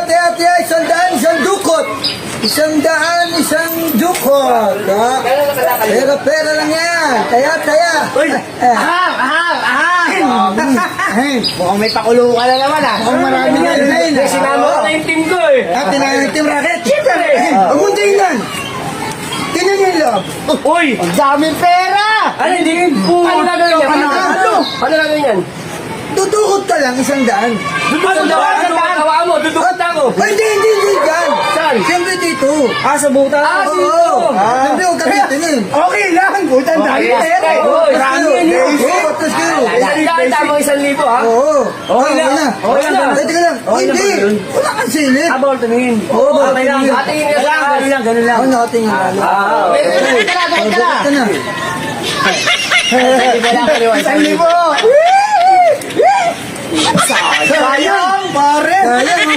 taya, 100, isang dukot. 100, isang dukot. Pera lang yan. Taya. Uy! Mukhang may pakulo ka na naman ah. Mukhang marami yan. Kasi sinama ko na yung team ko eh. Tinanong yung team racket. Siyempre. Huwag mong tingnan. Tingnan niyo yung loob. Uy! Ang daming pera! Ano hindi? Ano gagawin yan? Ano gagawin yan? Dudukot ka lang, 100. Ano daw? Ano gawa mo? Dudukot ako. Ay, hindi dyan. Saan? Siyempre dito. Sa buta. Oo. Siyempre, huwag ka titingin. Okay lang, butan dami pera. Marami yan eh. Let's go. Tama 1,000 ha? Oo. Okay na. Okay na. Teka lang. Okay na Hindi. ba yun? Wala kang silip. Abol, tumingin. Oo, Okay lang. Atingin ka lang. Ganun lang. Ako nakatingin ka. Ito na. Sayang, pare! Sayang.